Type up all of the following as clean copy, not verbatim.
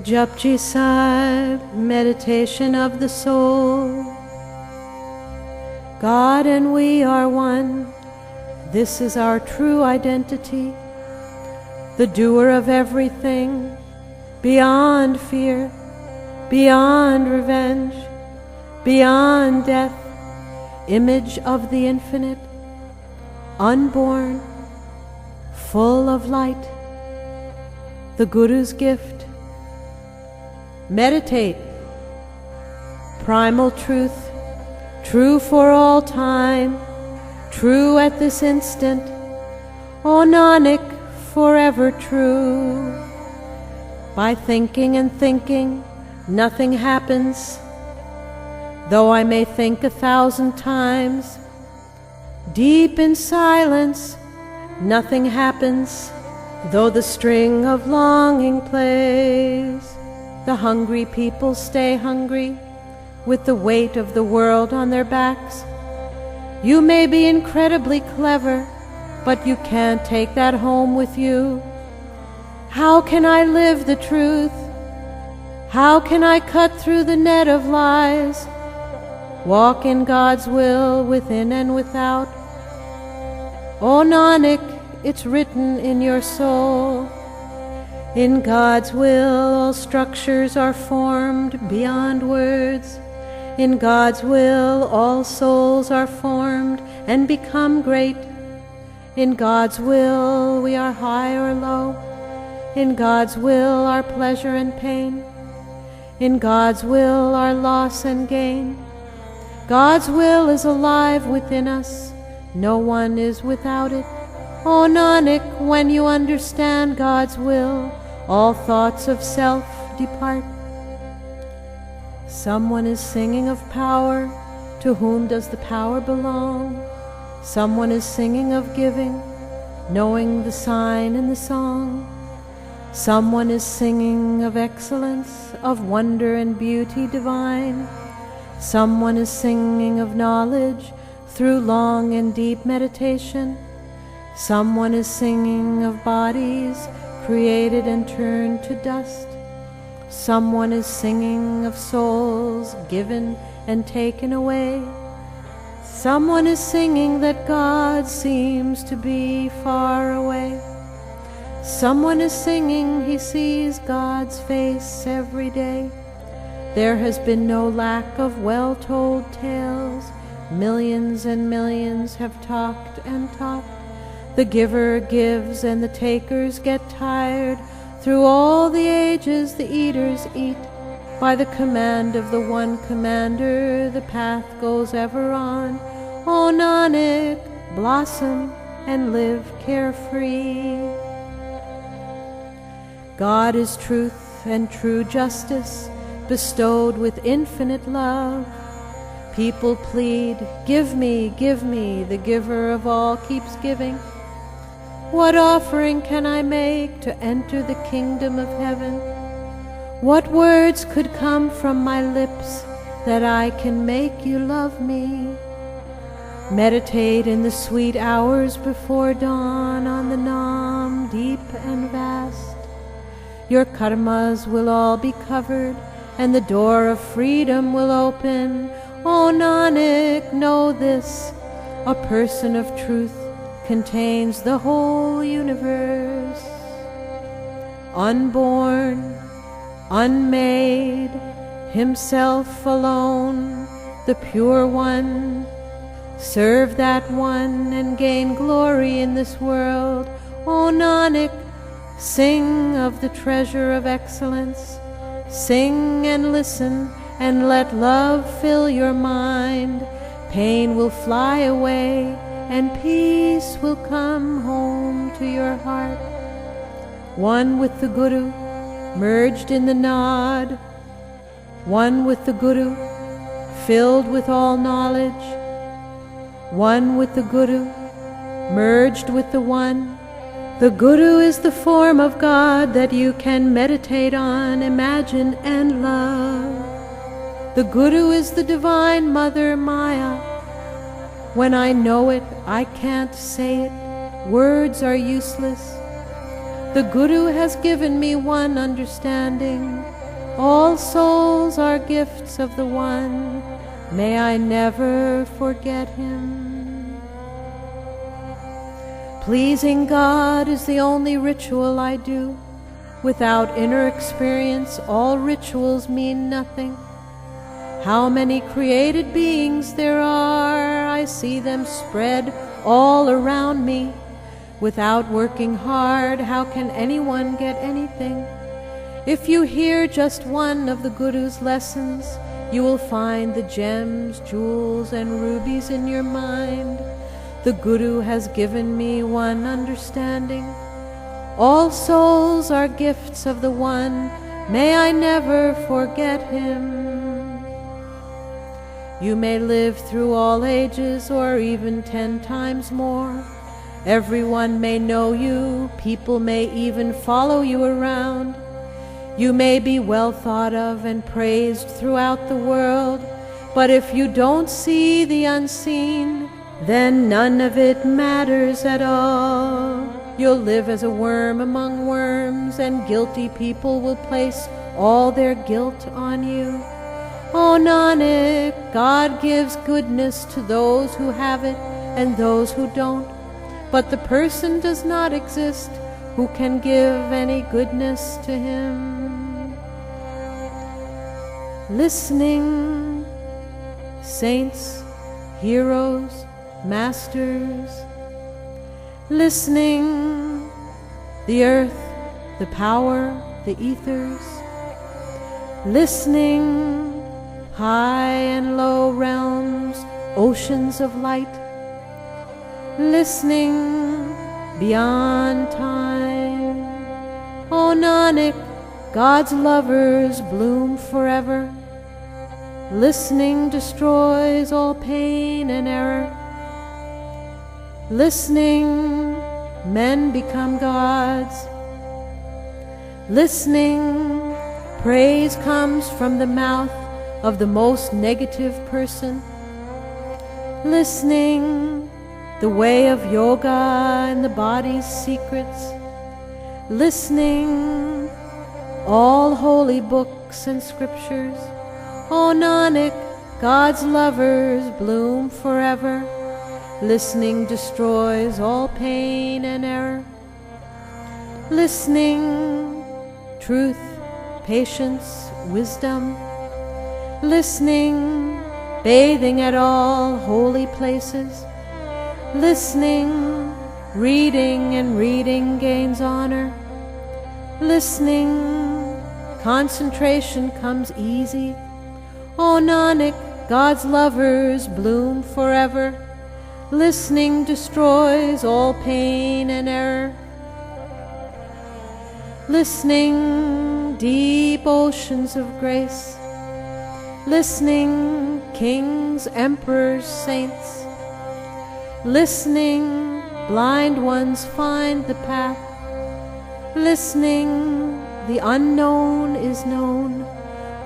JAPJI Song, meditation of the soul. God and we are one. This is our true identity. The doer of everything, beyond fear, beyond revenge, beyond death, image of the infinite, unborn, full of light, the Guru's gift. Meditate. Primal truth, true for all time, true at this instant, O Nanak, forever true. By thinking and thinking, nothing happens. Though I may think 1,000 times, deep in silence, nothing happens. Though the string of longing plays, the hungry people stay hungry with the weight of the world on their backs. You may be incredibly clever, but you can't take that home with you. How can I live the truth? How can I cut through the net of lies? Walk in God's will within and without. O Nanak, it's written in your soul. In God's will all structures are formed beyond words. In God's will all souls are formed and become great. In God's will we are high or low. In God's will our pleasure and pain. In God's will our loss and gain. God's will is alive within us. No one is without it. O Nanak, when you understand God's will, all thoughts of self depart. Someone is singing of power. To whom does the power belong? Someone is singing of giving, knowing the sign in the song. Someone is singing of excellence, of wonder and beauty divine. Someone is singing of knowledge through long and deep meditation. Someone is singing of bodies created and turned to dust. Someone is singing of souls given and taken away. Someone is singing that God seems to be far away. Someone is singing he sees God's face every day. There has been no lack of well-told tales. Millions and millions have talked and talked. The giver gives and the takers get tired. Through all the ages the eaters eat. By the command of the one commander the path goes ever on. O Nanak, blossom and live carefree. God is truth and true justice, bestowed with infinite love. People plead, give me, the giver of all keeps giving. What offering can I make to enter the kingdom of heaven? What words could come from my lips that I can make you love me? Meditate in the sweet hours before dawn on the Naam deep and vast. Your karmas will all be covered and the door of freedom will open. O Nanak, know this, a person of truth contains the whole universe. Unborn, unmade, himself alone, the pure one. Serve that one and gain glory in this world. O Nanak, sing of the treasure of excellence. Sing and listen and let love fill your mind. Pain will fly away and peace will come home to your heart. One with the Guru, merged in the Naad. One with the Guru, filled with all knowledge. One with the Guru, merged with the One. The Guru is the form of God that you can meditate on, imagine and love. The Guru is the Divine Mother Maya. When I know it, I can't say it. Words are useless. The Guru has given me one understanding. All souls are gifts of the One. May I never forget Him. Pleasing God is the only ritual I do. Without inner experience, all rituals mean nothing. How many created beings there are, I see them spread all around me. Without working hard, how can anyone get anything? If you hear just one of the Guru's lessons, you will find the gems, jewels, and rubies in your mind. The Guru has given me one understanding. All souls are gifts of the One. May I never forget Him. You may live through all ages or even 10 times more. Everyone may know you. People may even follow you around. You may be well thought of and praised throughout the world. But if you don't see the unseen, then none of it matters at all. You'll live as a worm among worms, and guilty people will place all their guilt on you. Oh Nanak, God gives goodness to those who have it and those who don't. But the person does not exist who can give any goodness to Him. Listening, saints, heroes, masters. Listening, the earth, the power, the ethers. Listening, high and low realms, oceans of light. Listening, beyond time. O Nanak, God's lovers bloom forever. Listening destroys all pain and error. Listening, men become gods. Listening, praise comes from the mouth of the most negative person. Listening, the way of yoga and the body's secrets. Listening, all holy books and scriptures. O Nanak, God's lovers bloom forever. Listening destroys all pain and error. Listening, truth, patience, wisdom. Listening, bathing at all holy places. Listening, reading and reading gains honor. Listening, concentration comes easy. O Nanak, God's lovers bloom forever. Listening destroys all pain and error. Listening, deep oceans of grace. Listening, kings, emperors, saints. Listening, blind ones find the path. Listening, the unknown is known.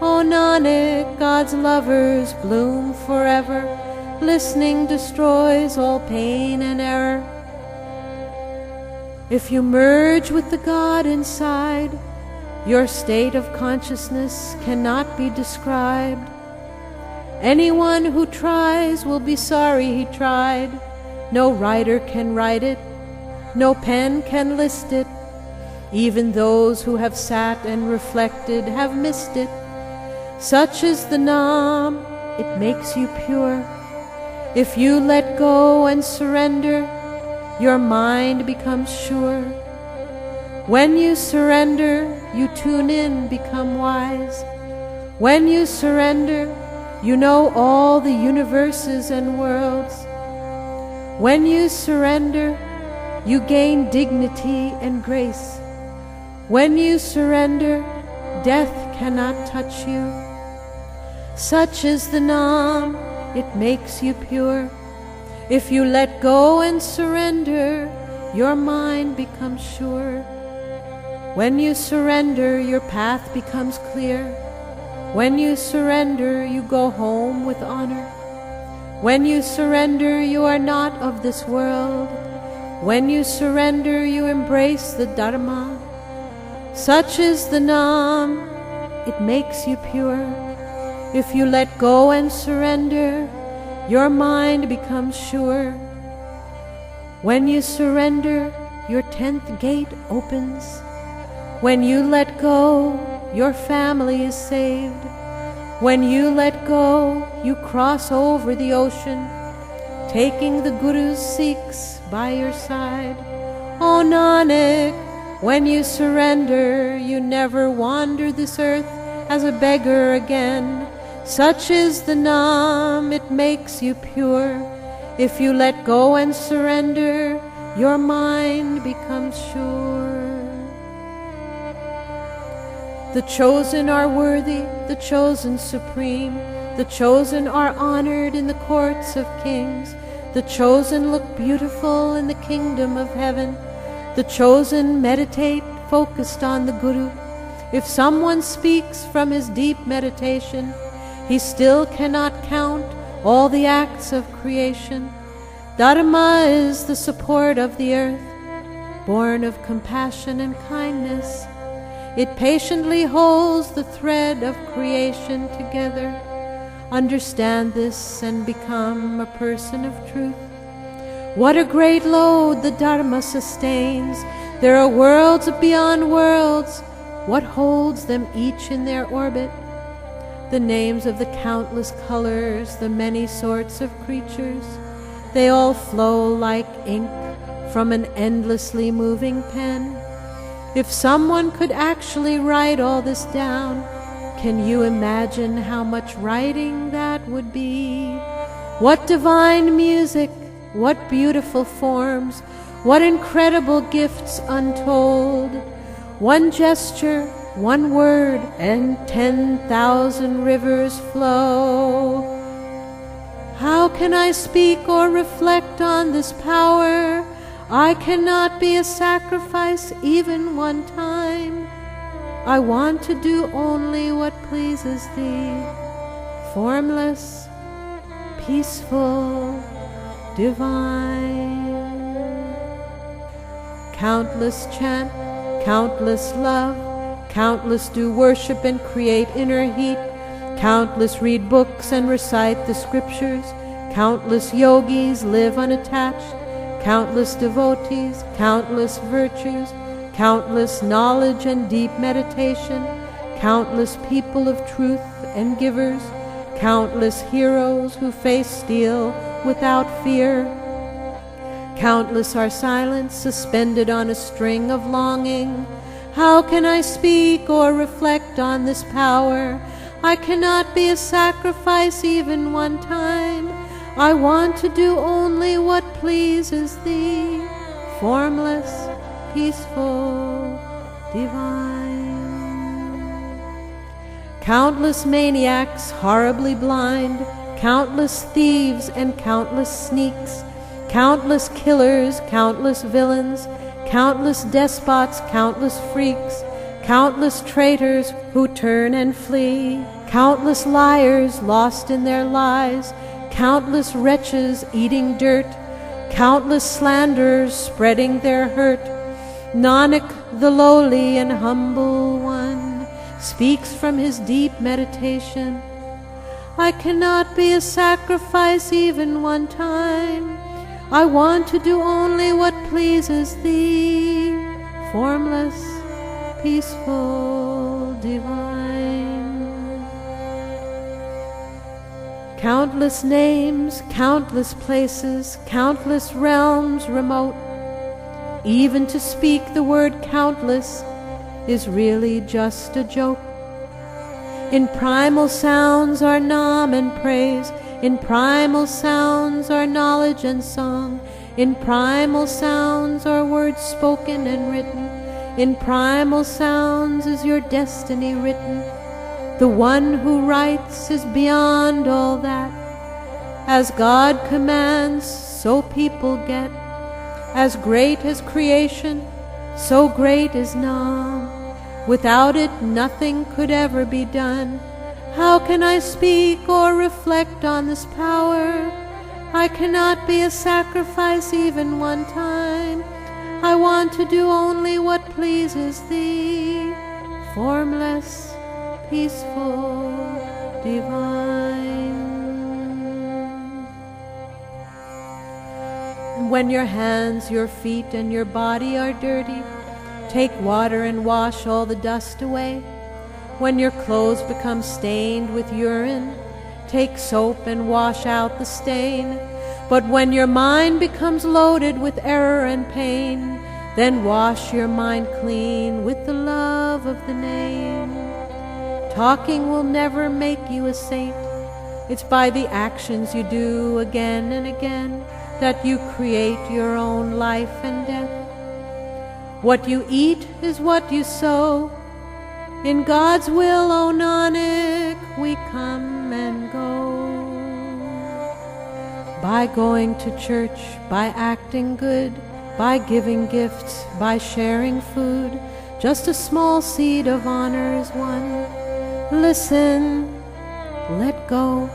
O Nanak, God's lovers bloom forever. Listening destroys all pain and error. If you merge with the God inside, your state of consciousness cannot be described. Anyone who tries will be sorry he tried. No writer can write it, no pen can list it. Even those who have sat and reflected have missed it. Such is the Naam, it makes you pure. If you let go and surrender, your mind becomes sure. When you surrender, you tune in, become wise. When you surrender, you know all the universes and worlds. When you surrender, you gain dignity and grace. When you surrender, death cannot touch you. Such is the Naam, it makes you pure. If you let go and surrender, your mind becomes sure. When you surrender, your path becomes clear. When you surrender, you go home with honor. When you surrender, you are not of this world. When you surrender, you embrace the Dharma. Such is the Naam, it makes you pure. If you let go and surrender, your mind becomes sure. When you surrender, your 10th gate opens. When you let go, your family is saved. When you let go, you cross over the ocean, taking the Guru's Sikhs by your side. Oh Nanak, when you surrender, you never wander this earth as a beggar again. Such is the Naam, it makes you pure. If you let go and surrender, your mind becomes sure. The chosen are worthy, the chosen supreme. The chosen are honored in the courts of kings. The chosen look beautiful in the kingdom of heaven. The chosen meditate focused on the Guru. If someone speaks from his deep meditation, he still cannot count all the acts of creation. Dharma is the support of the earth, born of compassion and kindness. It patiently holds the thread of creation together. Understand this and become a person of truth. What a great load the Dharma sustains. There are worlds beyond worlds. What holds them each in their orbit? The names of the countless colors, the many sorts of creatures. They all flow like ink from an endlessly moving pen. If someone could actually write all this down, can you imagine how much writing that would be? What divine music, what beautiful forms, what incredible gifts untold. One gesture, one word, and 10,000 rivers flow. How can I speak or reflect on this power? I cannot be a sacrifice even one time. I want to do only what pleases thee. Formless, peaceful, divine. Countless chant, countless love, countless do worship and create inner heat. Countless read books and recite the scriptures. Countless yogis live unattached. Countless devotees, countless virtues, countless knowledge and deep meditation, countless people of truth and givers, countless heroes who face steel without fear. Countless are silent, suspended on a string of longing. How can I speak or reflect on this power? I cannot be a sacrifice even one time. I want to do only what pleases thee. Formless, peaceful, divine. Countless maniacs, horribly blind, countless thieves and countless sneaks, countless killers, countless villains, countless despots, countless freaks, countless traitors who turn and flee, countless liars lost in their lies, countless wretches eating dirt, countless slanderers spreading their hurt. Nanak, the lowly and humble one, speaks from his deep meditation. I cannot be a sacrifice even one time. I want to do only what pleases thee. Formless, peaceful, divine. Countless names, countless places, countless realms remote. Even to speak the word countless is really just a joke. In primal sounds are Naam and praise. In primal sounds are knowledge and song. In primal sounds are words spoken and written. In primal sounds is your destiny written. The one who writes is beyond all that. As God commands, so people get. As great as creation, so great is Naam. Without it, nothing could ever be done. How can I speak or reflect on this power? I cannot be a sacrifice even one time. I want to do only what pleases thee. Formless, peaceful, divine. And when your hands, your feet, and your body are dirty, take water and wash all the dust away. When your clothes become stained with urine, take soap and wash out the stain. But when your mind becomes loaded with error and pain, then wash your mind clean with the love of the name. Talking will never make you a saint. It's by the actions you do again and again that you create your own life and death. What you eat is what you sow. In God's will, O Nanak, we come and go. By going to church, by acting good, by giving gifts, by sharing food, just a small seed of honor is won. Listen, let go,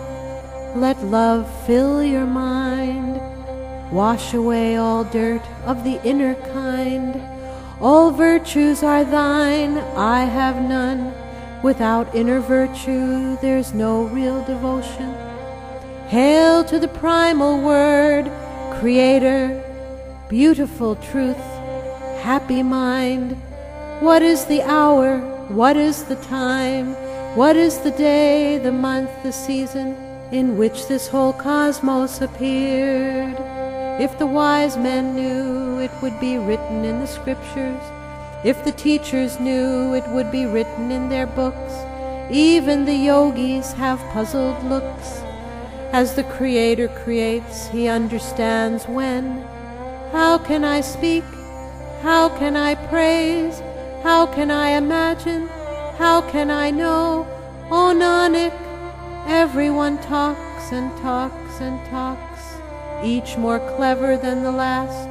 let love fill your mind. Wash away all dirt of the inner kind. All virtues are thine, I have none. Without inner virtue, there's no real devotion. Hail to the primal word, Creator, beautiful truth, happy mind. What is the hour? What is the time? What is the day, the month, the season in which this whole cosmos appeared? If the wise men knew, it would be written in the scriptures. If the teachers knew, it would be written in their books. Even the yogis have puzzled looks. As the Creator creates, He understands when. How can I speak? How can I praise? How can I imagine? How can I know? O Nanak, everyone talks and talks and talks, each more clever than the last.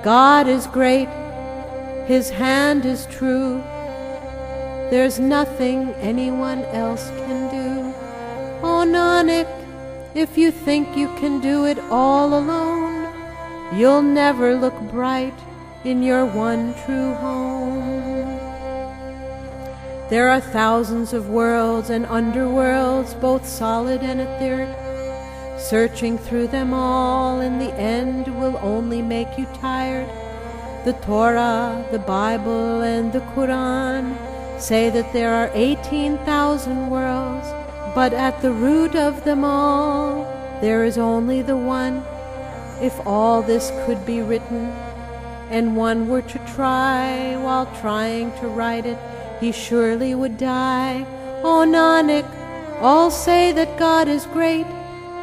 God is great, His hand is true. There's nothing anyone else can do. O Nanak, if you think you can do it all alone, you'll never look bright in your one true home. There are thousands of worlds and underworlds, both solid and etheric. Searching through them all in the end will only make you tired. The Torah, the Bible, and the Quran say that there are 18,000 worlds, but at the root of them all, there is only the one. If all this could be written, and one were to try, while trying to write it, he surely would die. O Nanak, all say that God is great,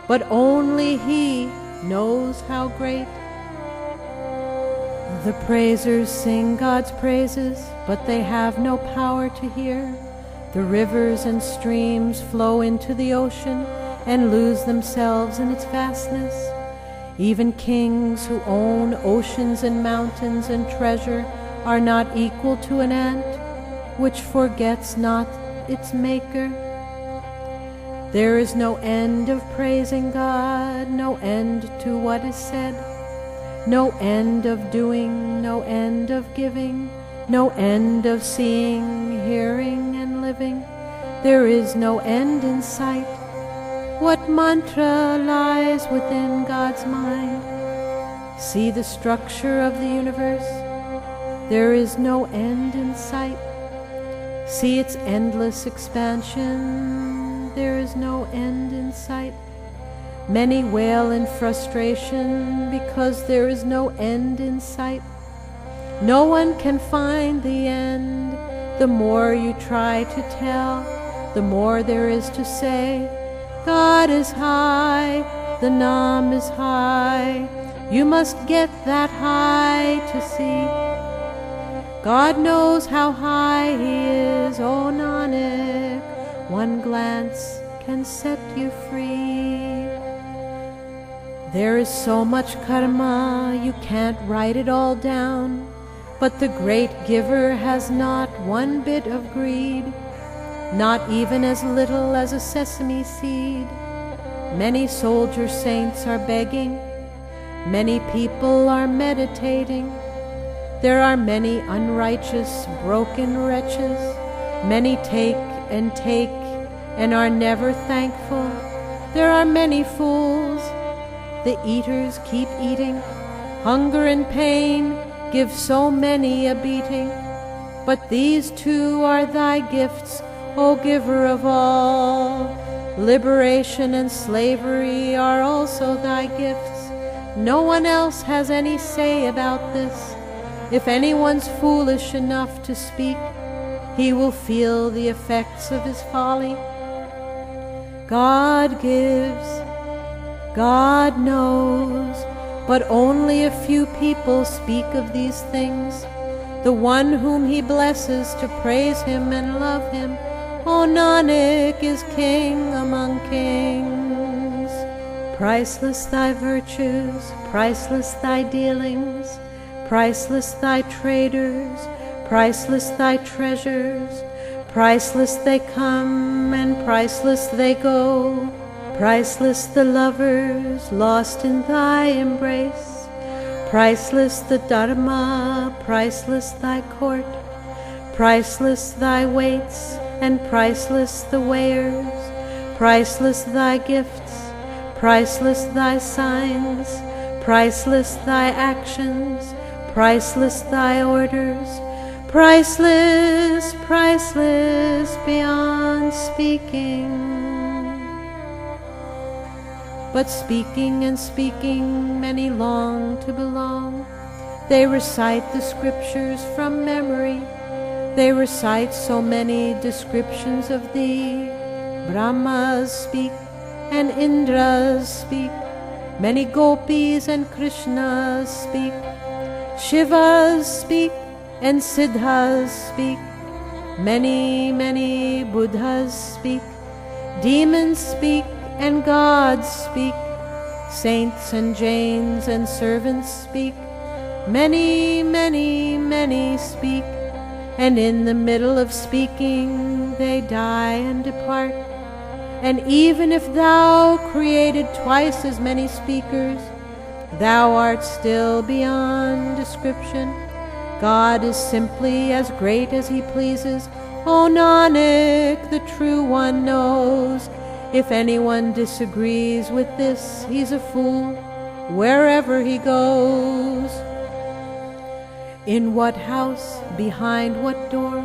but only He knows how great. The praisers sing God's praises, but they have no power to hear. The rivers and streams flow into the ocean and lose themselves in its vastness. Even kings who own oceans and mountains and treasure are not equal to an ant, which forgets not its maker. There is no end of praising God, no end to what is said, no end of doing, no end of giving, no end of seeing, hearing, and living. There is no end in sight. What mantra lies within God's mind? See the structure of the universe. There is no end in sight. See its endless expansion. There is no end in sight. Many wail in frustration because there is no end in sight. No one can find the end. The more you try to tell, the more there is to say. God is high, the Naam is high. You must get that high to see. God knows how high He is, O Nanak. One glance can set you free. There is so much karma, you can't write it all down. But the great giver has not one bit of greed, not even as little as a sesame seed. Many soldier saints are begging. Many people are meditating. There are many unrighteous, broken wretches. Many take and take and are never thankful. There are many fools. The eaters keep eating. Hunger and pain give so many a beating. But these two are thy gifts, O giver of all. Liberation and slavery are also thy gifts. No one else has any say about this. If anyone's foolish enough to speak, he will feel the effects of his folly. God gives, God knows, but only a few people speak of these things. The one whom he blesses to praise him and love him, O Nanak, is king among kings. Priceless thy virtues, priceless thy dealings, priceless thy traders, priceless thy treasures, priceless they come and priceless they go, priceless the lovers lost in thy embrace, priceless the Dharma, priceless thy court, priceless thy weights and priceless the weighers, priceless thy gifts, priceless thy signs, priceless thy actions, priceless thy orders, priceless, priceless beyond speaking. But speaking and speaking, many long to belong. They recite the scriptures from memory. They recite so many descriptions of thee. Brahmas speak and Indras speak. Many gopis and Krishnas speak. Shivas speak and Siddhas speak. Many, many Buddhas speak. Demons speak and gods speak. Saints and Jains and servants speak. Many, many, many speak. And in the middle of speaking they die and depart. And even if thou created twice as many speakers, thou art still beyond description. God is simply as great as he pleases. O Nanak, the true one knows. If anyone disagrees with this, he's a fool wherever he goes. In what house, behind what door,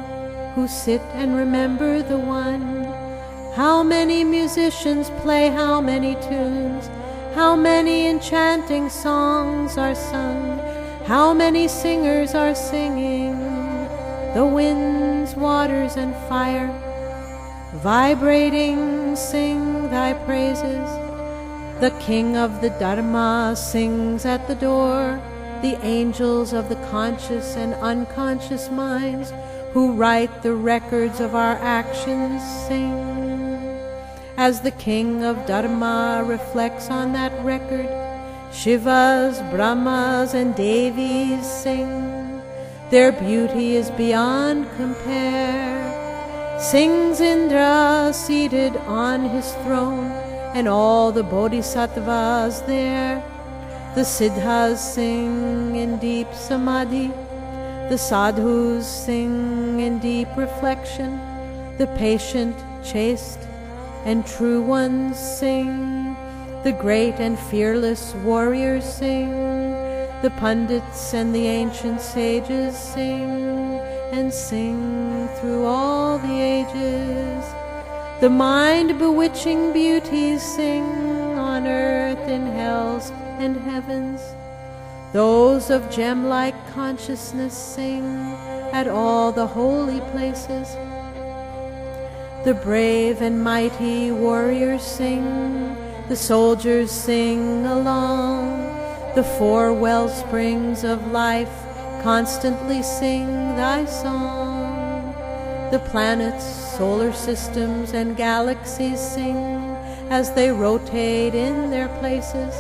who sit and remember the one? How many musicians play how many tunes? How many enchanting songs are sung? How many singers are singing? The winds, waters, and fire, vibrating, sing thy praises. The king of the Dharma sings at the door. The angels of the conscious and unconscious minds, who write the records of our actions, sing. As the king of Dharma reflects on that record, Shivas, Brahmas, and Devis sing. Their beauty is beyond compare. Sings Indra seated on his throne, and all the bodhisattvas there. The Siddhas sing in deep samadhi. The sadhus sing in deep reflection. The patient, chaste, and true ones sing. The great and fearless warriors sing. The pundits and the ancient sages sing, and sing through all the ages. The mind-bewitching beauties sing on earth, in hells and heavens. Those of gem-like consciousness sing at all the holy places. The brave and mighty warriors sing. The soldiers sing along. The four well springs of life constantly sing thy song. The planets, solar systems, and galaxies sing as they rotate in their places.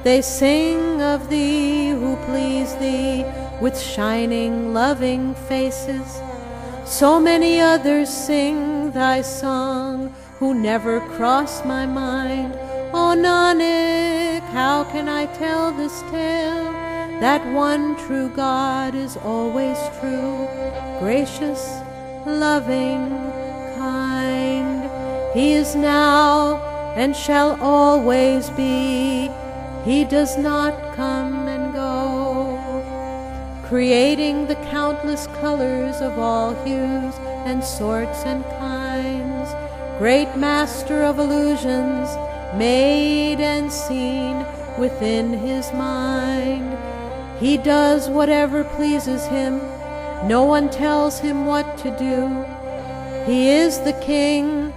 They sing of thee who please thee with shining, loving faces. So many others sing thy song who never cross my mind. O Nanak, how can I tell this tale? That one true God is always true, gracious, loving, kind. He is now and shall always be. He does not come and go, creating the countless colors of all hues and sorts and kinds, great master of illusions, made and seen within his mind. He does whatever pleases him. No one tells him what to do. He is the King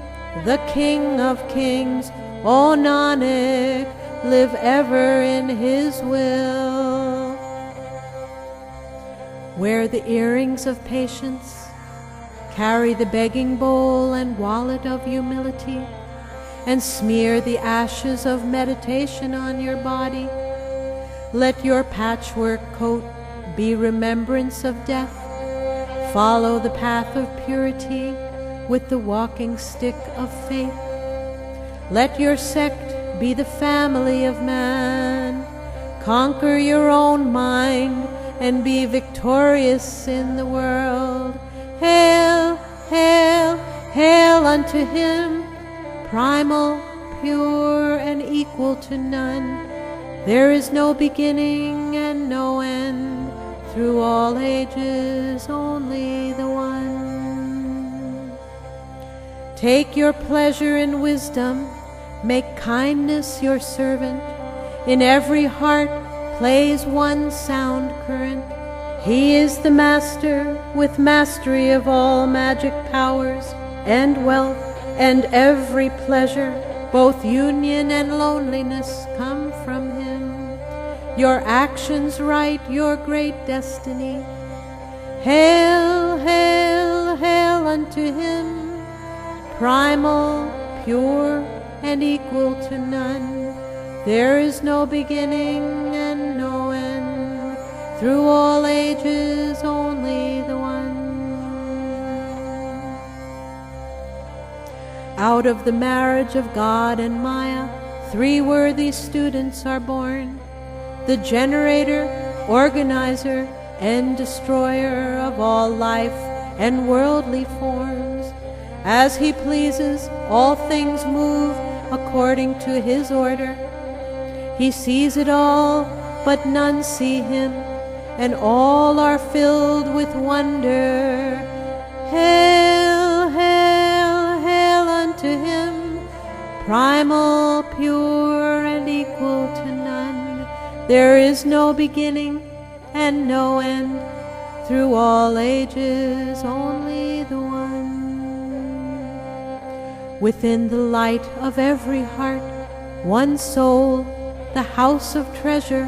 of kings. O Nanak, live ever in his will. Wear the earrings of patience, carry the begging bowl and wallet of humility, and smear the ashes of meditation on your body. Let your patchwork coat be remembrance of death. Follow the path of purity with the walking stick of faith. Let your sect be the family of man. Conquer your own mind and be victorious in the world. Hail, hail, hail unto him, primal, pure, and equal to none. There is no beginning and no end, through all ages only the one. Take your pleasure in wisdom, make kindness your servant. In every heart plays one sound current. He is the master with mastery of all magic powers and wealth, and every pleasure, both union and loneliness, come from him. Your actions write your great destiny. Hail, hail, hail unto him, primal, pure, and equal to none. There is no beginning and no end, through all ages only the one. Out of the marriage of God and Maya, 3 worthy students are born: the generator, organizer, and destroyer of all life and worldly forms. As he pleases, all things move according to his order. He sees it all, but none see him, and all are filled with wonder. Hail, hail, hail unto him, primal, pure, and equal to none. There is no beginning and no end, through all ages only the one. Within the light of every heart, one soul, the house of treasure,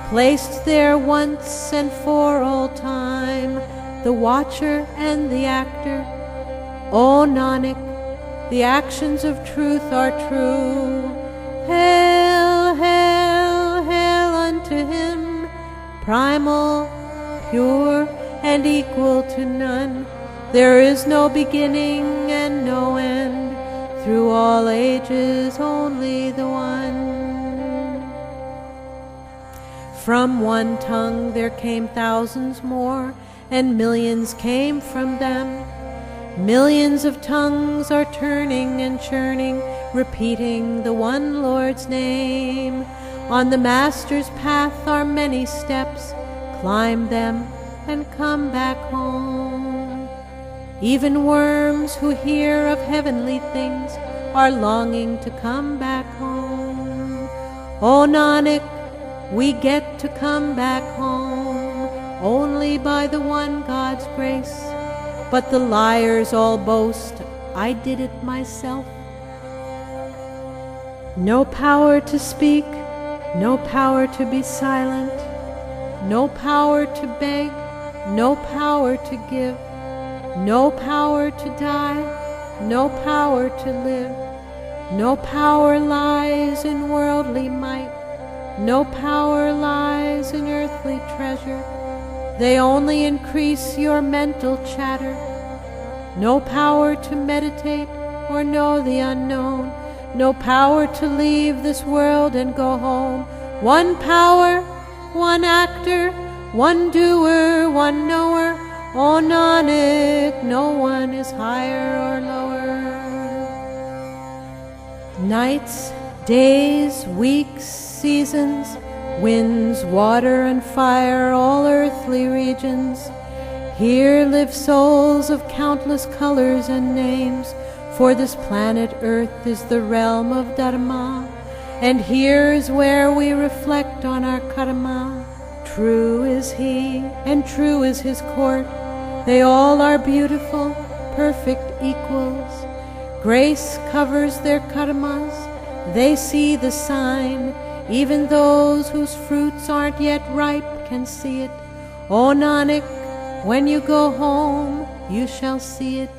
placed there once and for all time, the watcher and the actor. O Nanak, the actions of truth are true. Hail, hail, hail unto him, primal, pure, and equal to none. There is no beginning and no end, through all ages only the one. From one tongue there came thousands more, and millions came from them. Millions of tongues are turning and churning, repeating the one Lord's name. On the Master's path are many steps, climb them and come back home. Even worms who hear of heavenly things are longing to come back home. O Nanak, we get to come back home only by the one God's grace. But the liars all boast, I did it myself. No power to speak, no power to be silent, no power to beg, no power to give, no power to die, no power to live. No power lies in worldly might, no power lies in earthly treasure. They only increase your mental chatter. No power to meditate or know the unknown. No power to leave this world and go home. One power, one actor, one doer, one knower. O Nanak, no one is higher or lower. Nights, days, weeks, seasons, winds, water, and fire, all earthly regions. Here live souls of countless colors and names, for this planet Earth is the realm of Dharma, and here is where we reflect on our karma. True is He, and true is His court. They all are beautiful, perfect equals. Grace covers their karmas. They see the sign. Even those whose fruits aren't yet ripe can see it. O Nanak, when you go home, you shall see it.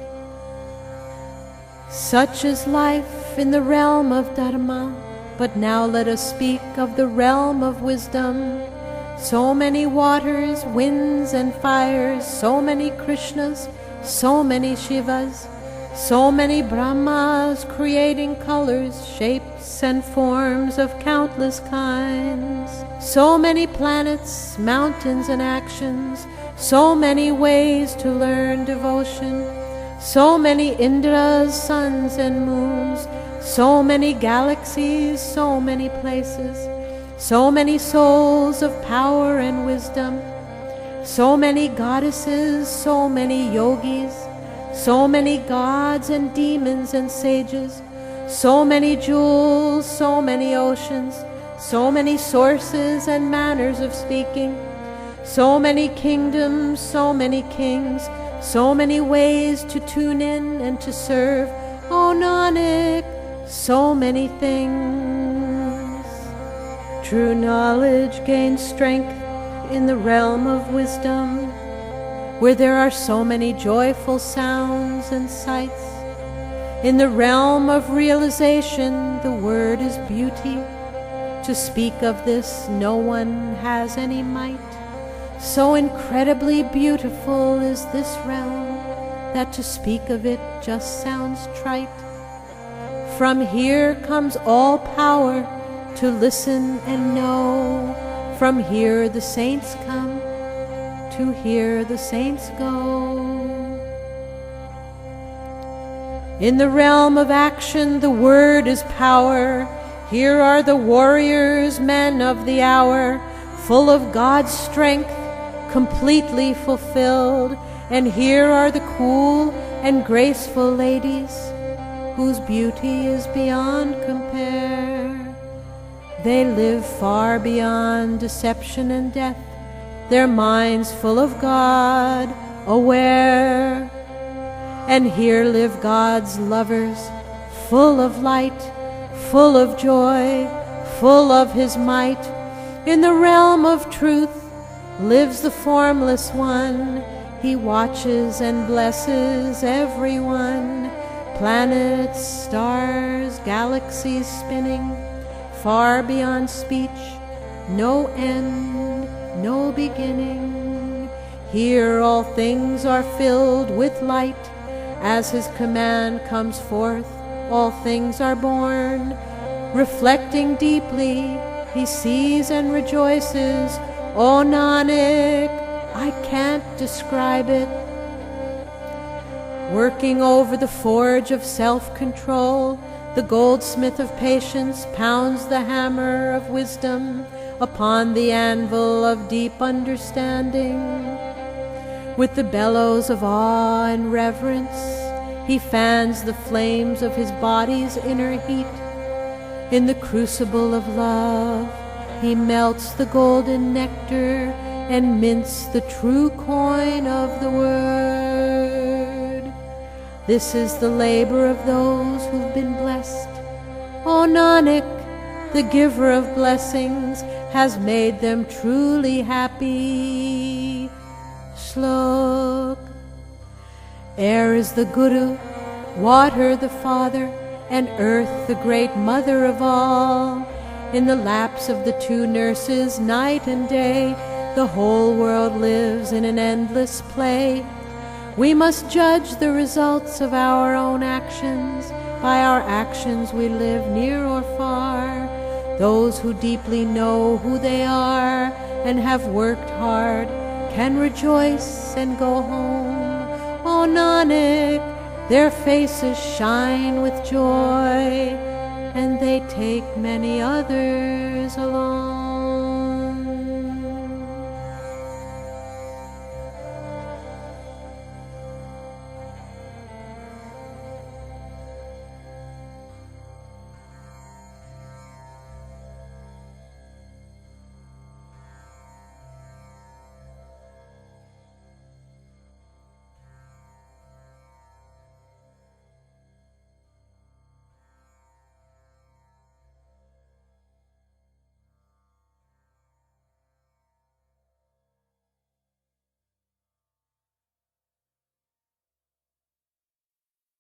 Such is life in the realm of Dharma. But now let us speak of the realm of wisdom. So many waters, winds, and fires, so many Krishnas, so many Shivas, so many Brahmas, creating colors, shapes, and forms of countless kinds. So many planets, mountains, and actions, so many ways to learn devotion. So many Indras, suns, and moons, so many galaxies, so many places, so many souls of power and wisdom, so many goddesses, so many yogis, so many gods and demons and sages, so many jewels, so many oceans, so many sources and manners of speaking, so many kingdoms, so many kings, so many ways to tune in and to serve. O Nanak, so many things. True knowledge gains strength in the realm of wisdom, where there are so many joyful sounds and sights. In the realm of realization, the word is beauty. To speak of this, no one has any might. So incredibly beautiful is this realm, that to speak of it just sounds trite. From here comes all power to listen and know. From here the saints come, to here the saints go. In the realm of action, the word is power. Here are the warriors, men of the hour, full of God's strength, completely fulfilled. And here are the cool and graceful ladies, whose beauty is beyond compare. They live far beyond deception and death, their minds full of God, aware. And here live God's lovers, full of light, full of joy, full of His might. In the realm of truth lives the formless one. He watches and blesses everyone. Planets, stars, galaxies spinning, far beyond speech, no end, no beginning. Here all things are filled with light. As His command comes forth, all things are born. Reflecting deeply, He sees and rejoices. O Nanak, I can't describe it. Working over the forge of self-control, the goldsmith of patience pounds the hammer of wisdom upon the anvil of deep understanding. With the bellows of awe and reverence, he fans the flames of his body's inner heat. In the crucible of love, he melts the golden nectar and mints the true coin of the word. This is the labor of those who've been blessed. O Nanak, the giver of blessings, has made them truly happy. Shlok. Air is the Guru, water the Father, and earth the great mother of all. In the laps of the two nurses, night and day, the whole world lives in an endless play. We must judge the results of our own actions. By our actions we live near or far. Those who deeply know who they are and have worked hard can rejoice and go home. O Nanak, their faces shine with joy. and they take many others along.